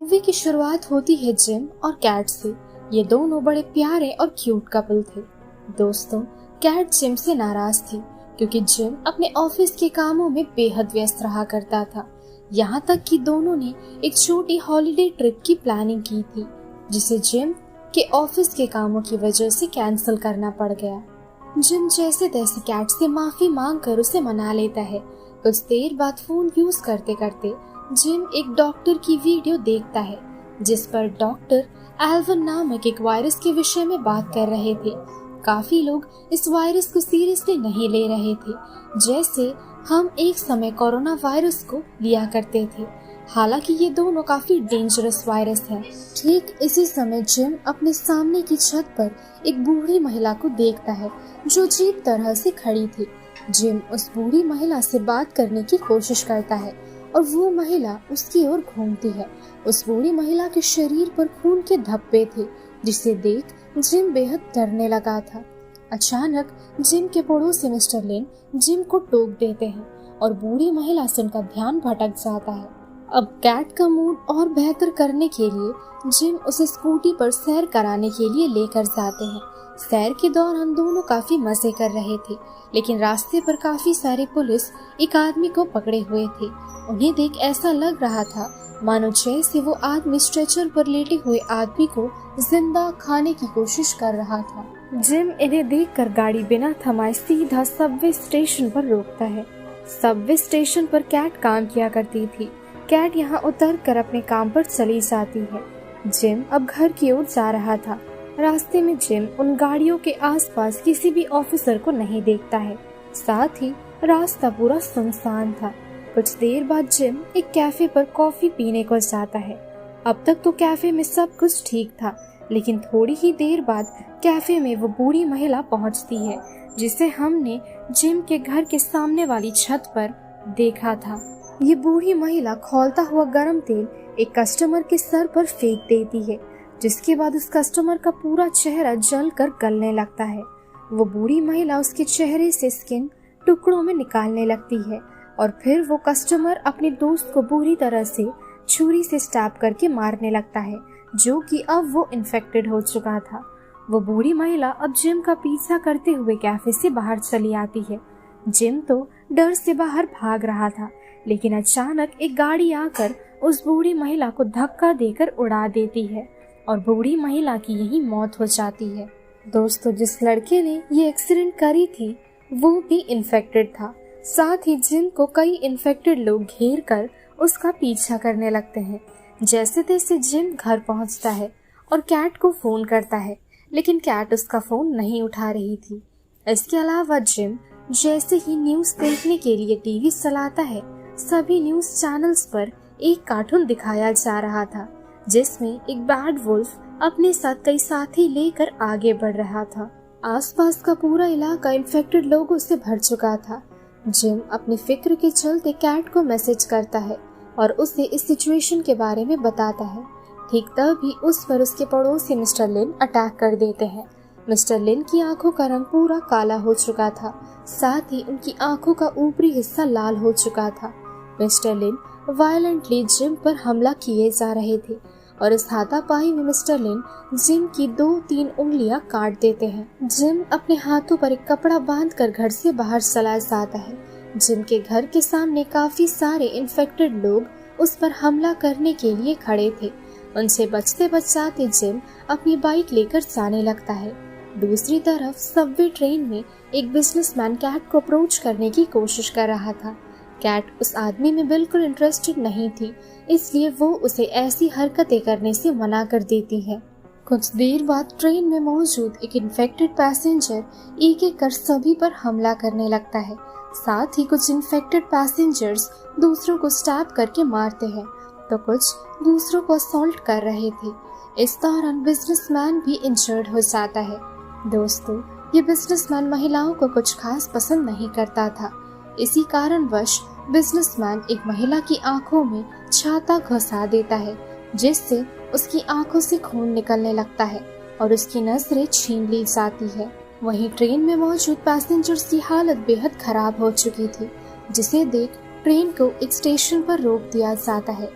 Movie की शुरुआत होती है जिम और कैट से। ये दोनों बड़े प्यारे और क्यूट कपल थे। दोस्तों, कैट जिम से नाराज थी क्योंकि जिम अपने ऑफिस के कामों में बेहद व्यस्त रहा करता था। यहाँ तक कि दोनों ने एक छोटी हॉलिडे ट्रिप की प्लानिंग की थी, जिसे जिम के ऑफिस के कामों की वजह से कैंसिल करना पड़ गया। जिम जैसे तैसे कैट से माफी मांग कर उसे मना लेता है। कुछ देर बाद फोन यूज करते करते जिम एक डॉक्टर की वीडियो देखता है, जिस पर डॉक्टर एल्वन नामक एक वायरस के विषय में बात कर रहे थे। काफी लोग इस वायरस को सीरियसली नहीं ले रहे थे, जैसे हम एक समय कोरोना वायरस को लिया करते थे। हालांकि ये दोनों काफी डेंजरस वायरस है। ठीक इसी समय जिम अपने सामने की छत पर एक बूढ़ी महिला को देखता है जो अजीब तरह से खड़ी थी। जिम उस बूढ़ी महिला से बात करने की कोशिश करता है और वो महिला उसकी ओर घूमती है। उस बूढ़ी महिला के शरीर पर खून के धब्बे थे, जिसे देख जिम बेहद डरने लगा था। अचानक जिम के पड़ोसी मिस्टर लिन जिम को टोक देते हैं और बूढ़ी महिला से उनका ध्यान भटक जाता है। अब कैट का मूड और बेहतर करने के लिए जिम उसे स्कूटी पर सैर कराने के लिए लेकर जाते हैं। सैर के दौरान दोनों काफी मजे कर रहे थे, लेकिन रास्ते पर काफी सारे पुलिस एक आदमी को पकड़े हुए थे। उन्हें देख ऐसा लग रहा था मानो जैसे वो आदमी स्ट्रेचर पर लेटे हुए आदमी को जिंदा खाने की कोशिश कर रहा था। जिम इन्हें देखकर गाड़ी बिना थमाए सीधा सबवे स्टेशन पर रोकता है। सबवे स्टेशन पर कैट काम किया करती थी। कैट यहाँ उतर कर अपने काम पर चली जाती है। जिम अब घर की ओर जा रहा था। रास्ते में जिम उन गाड़ियों के आसपास किसी भी ऑफिसर को नहीं देखता है। साथ ही रास्ता पूरा सुनसान था। कुछ देर बाद जिम एक कैफे पर कॉफी पीने को जाता है। अब तक तो कैफे में सब कुछ ठीक था, लेकिन थोड़ी ही देर बाद कैफे में वो बूढ़ी महिला पहुंचती है, जिसे हमने जिम के घर के सामने वाली छत पर देखा था। ये बूढ़ी महिला खौलता हुआ गर्म तेल एक कस्टमर के सर पर फेंक देती है, जिसके बाद उस कस्टमर का पूरा चेहरा जलकर गलने लगता है। वो बूढ़ी महिला उसके चेहरे से स्किन टुकड़ों में निकालने लगती है और फिर वो कस्टमर अपने दोस्त को बुरी तरह से छुरी से स्टैब करके मारने लगता है, जो कि अब वो इन्फेक्टेड हो चुका था। वो बूढ़ी महिला अब जिम का पीछा करते हुए कैफे से बाहर चली आती है। जिम तो डर से बाहर भाग रहा था, लेकिन अचानक एक गाड़ी आकर उस बूढ़ी महिला को धक्का देकर उड़ा देती है और बूढ़ी महिला की यही मौत हो जाती है। दोस्तों, जिस लड़के ने ये एक्सीडेंट करी थी वो भी इन्फेक्टेड था। साथ ही जिम को कई इन्फेक्टेड लोग घेर कर उसका पीछा करने लगते हैं। जैसे तैसे जिम घर पहुंचता है और कैट को फोन करता है, लेकिन कैट उसका फोन नहीं उठा रही थी। इसके अलावा जिम जैसे ही न्यूज देखने के लिए टीवी चलाता है, सभी न्यूज चैनल्स पर एक कार्टून दिखाया जा रहा था, जिसमें एक बैड वुल्फ अपने साथ कई साथी लेकर आगे बढ़ रहा था। आसपास का पूरा इलाका इन्फेक्टेड लोगों से भर चुका था। जिम अपनी फिक्र के चलते कैट को मैसेज करता है और उसे इस सिचुएशन के बारे में बताता है। ठीक तभी उस पर उसके पड़ोसी मिस्टर लिन अटैक कर देते हैं। मिस्टर लिन की आंखों का रंग पूरा काला हो चुका था, साथ ही उनकी आंखों का ऊपरी हिस्सा लाल हो चुका था। मिस्टर लिन वायलेंटली जिम पर हमला किए जा रहे थे और इस हाथापाई में मिस्टर लिन जिम की 2-3 उंगलियां काट देते हैं। जिम अपने हाथों पर एक कपड़ा बांधकर घर से बाहर चला जाता है। जिम के घर के सामने काफी सारे इन्फेक्टेड लोग उस पर हमला करने के लिए खड़े थे। उनसे बचते बचाते जिम अपनी बाइक लेकर जाने लगता है। दूसरी तरफ सबवे ट्रेन में एक बिजनेसमैन कैट को अप्रोच करने की कोशिश कर रहा था। कैट उस आदमी में बिल्कुल इंटरेस्टेड नहीं थी, इसलिए वो उसे ऐसी हरकतें करने से मना कर देती है। कुछ देर बाद ट्रेन में मौजूद एक इन्फेक्टेड पैसेंजर एक एक कर सभी पर हमला करने लगता है। साथ ही कुछ इन्फेक्टेड पैसेंजर्स दूसरों को स्टैब करके मारते हैं, तो कुछ दूसरों को असॉल्ट कर रहे थे। इस दौरान बिजनेसमैन भी इंजर्ड हो जाता है। दोस्तों, ये बिजनेसमैन महिलाओं को कुछ खास पसंद नहीं करता था। इसी कारणवश बिजनेसमैन एक महिला की आंखों में छाता घुसा देता है, जिससे उसकी आंखों से खून निकलने लगता है और उसकी नजरें छीन ली जाती है। वहीं ट्रेन में मौजूद पैसेंजर्स की हालत बेहद खराब हो चुकी थी, जिसे देख ट्रेन को एक स्टेशन पर रोक दिया जाता है।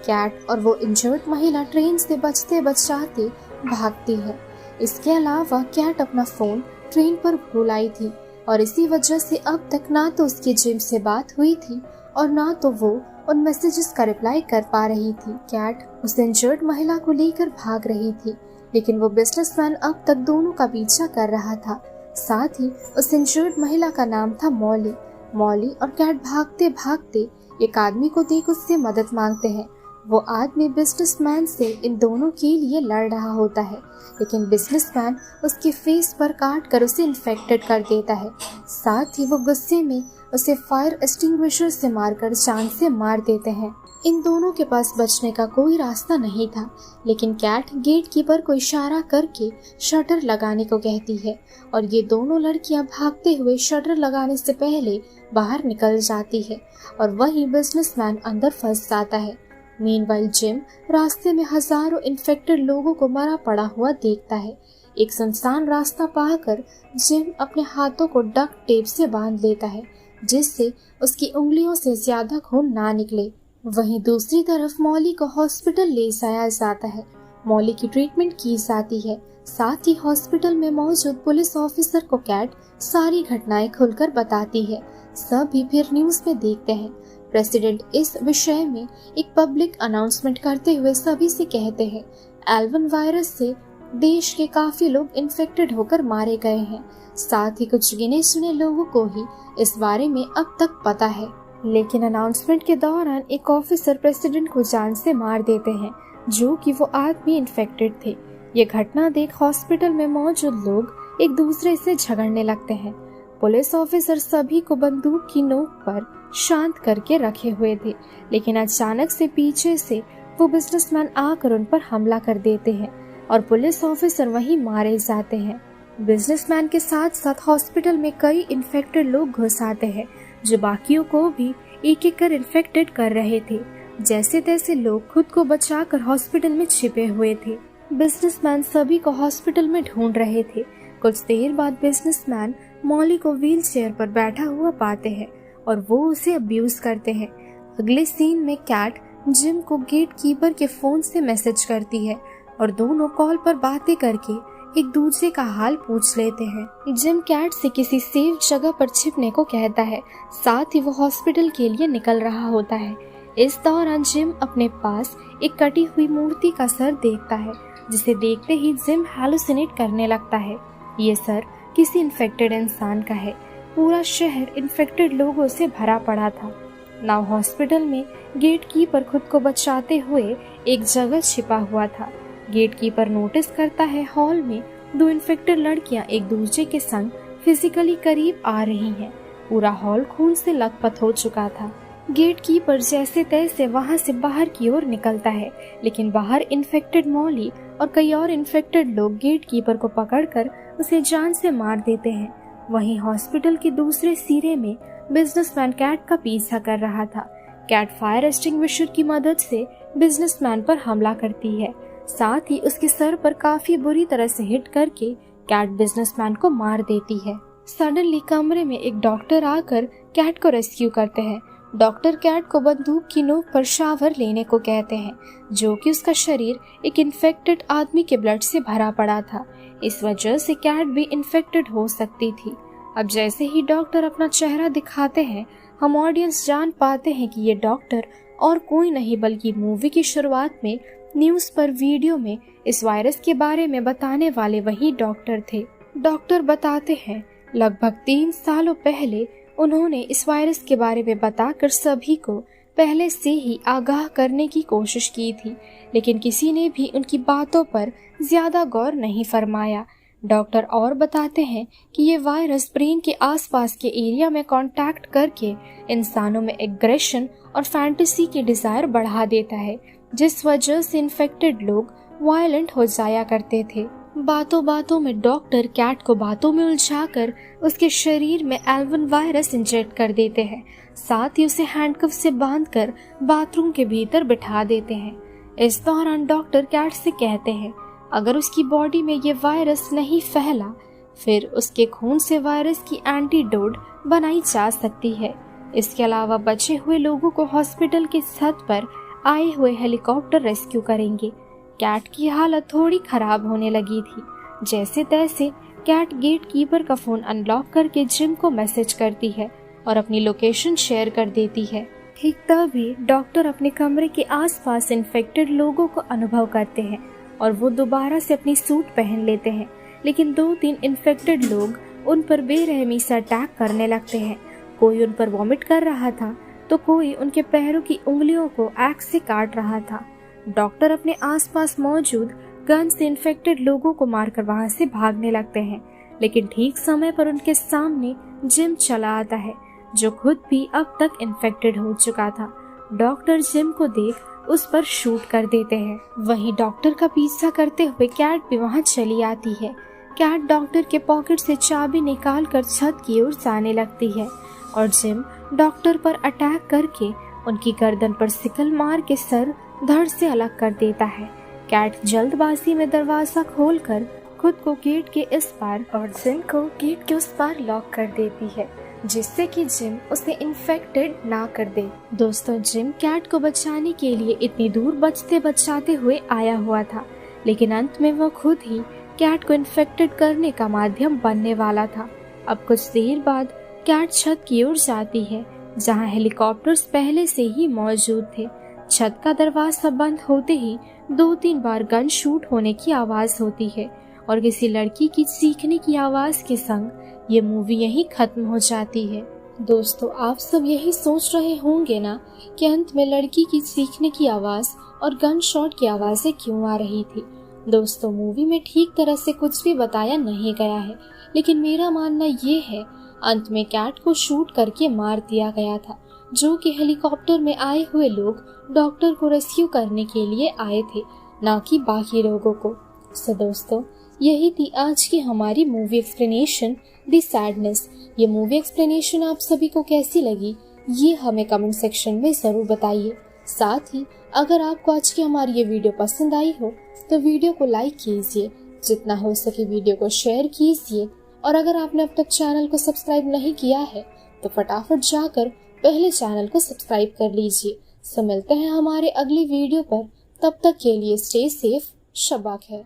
कैट और वो इंजर्ड महिला ट्रेन से बचते बचाते भागती है। इसके अलावा कैट अपना फोन ट्रेन पर भूल आई थी और इसी वजह से अब तक ना तो उसकी जिम से बात हुई थी और ना तो वो उन मैसेजेस का रिप्लाई कर पा रही थी। कैट उस इंजर्ड महिला को लेकर भाग रही थी, लेकिन वो बिजनेसमैन अब तक दोनों का पीछा कर रहा था। साथ ही उस इंजर्ड महिला का नाम था मॉली। मॉली और कैट भागते भागते एक आदमी को देख उससे मदद मांगते हैं। वो आदमी बिजनेसमैन से इन दोनों के लिए लड़ रहा होता है, लेकिन बिजनेसमैन उसके फेस पर काट कर उसे इन्फेक्टेड कर देता है। साथ ही वो गुस्से में उसे फायर एक्सटिंग्विशर से मारकर जान से मार देते हैं। इन दोनों के पास बचने का कोई रास्ता नहीं था, लेकिन कैट गेट कीपर को इशारा करके शटर लगाने को कहती है और ये दोनों लड़कियां भागते हुए शटर लगाने से पहले बाहर निकल जाती है और वहीं बिजनेसमैन अंदर फंस जाता है। मीनवाइल जिम रास्ते में हजारों इन्फेक्टेड लोगों को मरा पड़ा हुआ देखता है। एक सुनसान रास्ता पाकर जिम अपने हाथों को डक्ट टेप से बांध लेता है, जिससे उसकी उंगलियों से ज्यादा खून ना निकले। वहीं दूसरी तरफ मॉली को हॉस्पिटल ले जाया जाता है। मॉली की ट्रीटमेंट की जाती है। साथ ही हॉस्पिटल में मौजूद पुलिस ऑफिसर को कैट सारी घटनाएं खुलकर बताती है। सभी फिर न्यूज में देखते हैं। प्रेसिडेंट इस विषय में एक पब्लिक अनाउंसमेंट करते हुए सभी से कहते हैं, एल्वन वायरस से देश के काफी लोग इन्फेक्टेड होकर मारे गए हैं। साथ ही कुछ गिने चुने लोगों को ही इस बारे में अब तक पता है। लेकिन अनाउंसमेंट के दौरान एक ऑफिसर प्रेसिडेंट को जान से मार देते हैं, जो कि वो आदमी इन्फेक्टेड थे। ये घटना देख हॉस्पिटल में मौजूद लोग एक दूसरे से झगड़ने लगते हैं। पुलिस ऑफिसर सभी को बंदूक की नोक पर शांत करके रखे हुए थे, लेकिन अचानक से पीछे से वो बिजनेसमैन आकर उन पर हमला कर देते हैं और पुलिस ऑफिसर वहीं मारे जाते हैं। बिजनेसमैन के साथ साथ हॉस्पिटल में कई इन्फेक्टेड लोग घुस आते हैं, जो बाकियों को भी एक एक कर इन्फेक्टेड कर रहे थे। जैसे तैसे लोग खुद को बचाकर हॉस्पिटल में छिपे हुए थे। बिजनेसमैन सभी को हॉस्पिटल में ढूंढ रहे थे। कुछ देर बाद बिजनेसमैन मॉली को व्हील चेयर पर बैठा हुआ पाते हैं और वो उसे अब्यूज करते हैं। अगले सीन में कैट जिम को गेट कीपर के फोन से मैसेज करती है और दोनों कॉल पर बातें करके एक दूसरे का हाल पूछ लेते हैं। जिम कैट से किसी सेफ जगह पर छिपने को कहता है। साथ ही वो हॉस्पिटल के लिए निकल रहा होता है। इस दौरान जिम अपने पास एक कटी हुई मूर्ति का सर देखता है, जिसे देखते ही जिम हैलुसिनेट करने लगता है। ये सर किसी इन्फेक्टेड इंसान का है। पूरा शहर इन्फेक्टेड लोगों से भरा पड़ा था। नाउ हॉस्पिटल में गेट कीपर खुद को बचाते हुए एक जगह छिपा हुआ था। गेट कीपर नोटिस करता है हॉल में दो इन्फेक्टेड लड़कियां एक दूसरे के संग फिजिकली करीब आ रही हैं। पूरा हॉल खून से लथपथ हो चुका था। गेट कीपर जैसे तैसे वहां से बाहर की ओर निकलता है, लेकिन बाहर इन्फेक्टेड मॉली और कई और इन्फेक्टेड लोग गेट कीपर को पकड़कर उसे जान से मार देते हैं। वहीं हॉस्पिटल के दूसरे सिरे में बिजनेसमैन कैट का पीछा कर रहा था। कैट फायर एक्सटिंग्विशर की मदद से बिजनेसमैन पर हमला करती है। साथ ही उसके सर पर काफी बुरी तरह से हिट करके कैट बिजनेसमैन को मार देती है। सडनली कमरे में एक डॉक्टर आकर कैट को रेस्क्यू करते हैं। डॉक्टर कैट को बंदूक की नोक पर शावर लेने को कहते हैं, जो कि उसका शरीर एक इन्फेक्टेड आदमी के ब्लड से भरा पड़ा था। इस वजह से कैट भी इन्फेक्टेड हो सकती थी। अब जैसे ही डॉक्टर अपना चेहरा दिखाते हैं, हम ऑडियंस जान पाते हैं कि ये डॉक्टर और कोई नहीं बल्कि मूवी की शुरुआत में न्यूज़ पर वीडियो में इस वायरस के बारे में बताने वाले वही डॉक्टर थे। डॉक्टर बताते हैं लगभग 3 सालों पहले उन्होंने इस वायरस के बारे में बताकर सभी को पहले से ही आगाह करने की कोशिश की थी, लेकिन किसी ने भी उनकी बातों पर ज्यादा गौर नहीं फरमाया। डॉक्टर और बताते हैं कि ये वायरस ब्रेन के आसपास के एरिया में कांटेक्ट करके इंसानों में एग्रेशन और फैंटेसी की डिजायर बढ़ा देता है, जिस वजह से इन्फेक्टेड लोग वायलेंट हो जाया करते थे। बातों बातों में डॉक्टर कैट को बातों में उलझाकर उसके शरीर में एल्वन वायरस इंजेक्ट कर देते हैं। साथ ही उसे हैंडकफ से बांधकर बाथरूम के भीतर बिठा देते हैं। इस दौरान डॉक्टर कैट से कहते हैं अगर उसकी बॉडी में ये वायरस नहीं फैला, फिर उसके खून से वायरस की एंटीडोट बनाई जा सकती है। इसके अलावा बचे हुए लोगों को हॉस्पिटल के छत पर आए हुए हेलीकॉप्टर रेस्क्यू करेंगे। कैट की हालत थोड़ी खराब होने लगी थी। जैसे तैसे कैट गेट कीपर का फोन अनलॉक करके जिम को मैसेज करती है और अपनी लोकेशन शेयर कर देती है। ठीक तभी डॉक्टर अपने कमरे के आसपास इन्फेक्टेड लोगों को अनुभव करते हैं और वो दोबारा से अपनी सूट पहन लेते हैं, लेकिन 2-3 इन्फेक्टेड लोग उन पर बेरहमी से अटैक करने लगते हैं। कोई उन पर वॉमिट कर रहा था तो कोई उनके पैरों की उंगलियों को एक्स से काट रहा था। डॉक्टर अपने आसपास मौजूद गन से इन्फेक्टेड लोगों को मारकर वहां से भागने लगते हैं, लेकिन ठीक समय पर उनके सामने जिम चला आता है, जो खुद भी अब तक इन्फेक्टेड हो चुका था। डॉक्टर जिम को देख उस पर शूट कर देते हैं। वहीं डॉक्टर का पीछा करते हुए कैट भी वहां चली आती है। कैट डॉक्टर के पॉकेट से चाबी निकालकर छत की ओर जाने लगती है और जिम डॉक्टर पर अटैक करके उनकी गर्दन पर सिकल मार के सर धड़ से अलग कर देता है। कैट जल्दबाजी में दरवाजा खोलकर खुद को गेट के इस पार और जिम को गेट के उस पार लॉक कर देती है, जिससे कि जिम उसे इन्फेक्टेड ना कर दे। दोस्तों, जिम कैट को बचाने के लिए इतनी दूर बचते बचाते हुए आया हुआ था, लेकिन अंत में वह खुद ही कैट को इन्फेक्टेड करने का माध्यम बनने वाला था। अब कुछ देर बाद कैट छत की ओर जाती है, जहां हेलीकॉप्टर्स पहले से ही मौजूद थे। छत का दरवाजा बंद होते ही 2-3 बार गन शूट होने की आवाज होती है और किसी लड़की की चीखने की आवाज के संग ये मूवी यहीं खत्म हो जाती है। दोस्तों, आप सब यही सोच रहे होंगे ना कि अंत में लड़की की चीखने की आवाज और गन शॉट की आवाजें क्यों आ रही थी। दोस्तों, मूवी में ठीक तरह से कुछ भी बताया नहीं गया है, लेकिन मेरा मानना ये है अंत में कैट को शूट करके मार दिया गया था, जो कि हेलीकॉप्टर में आए हुए लोग डॉक्टर को रेस्क्यू करने के लिए आए थे, ना कि बाकी लोगों को। सो दोस्तों, यही थी आज की हमारी मूवी एक्सप्लेनेशन द सैडनेस। ये मूवी एक्सप्लेनेशन आप सभी को कैसी लगी ये हमें कमेंट सेक्शन में जरूर बताइए। साथ ही अगर आपको आज की हमारी ये वीडियो पसंद आई हो तो वीडियो को लाइक कीजिए, जितना हो सके वीडियो को शेयर कीजिए, और अगर आपने अब तक चैनल को सब्सक्राइब नहीं किया है तो फटाफट जाकर पहले चैनल को सब्सक्राइब कर लीजिए। सो मिलते हैं हमारे अगली वीडियो पर, तब तक के लिए स्टे सेफ, शब्बा खैर।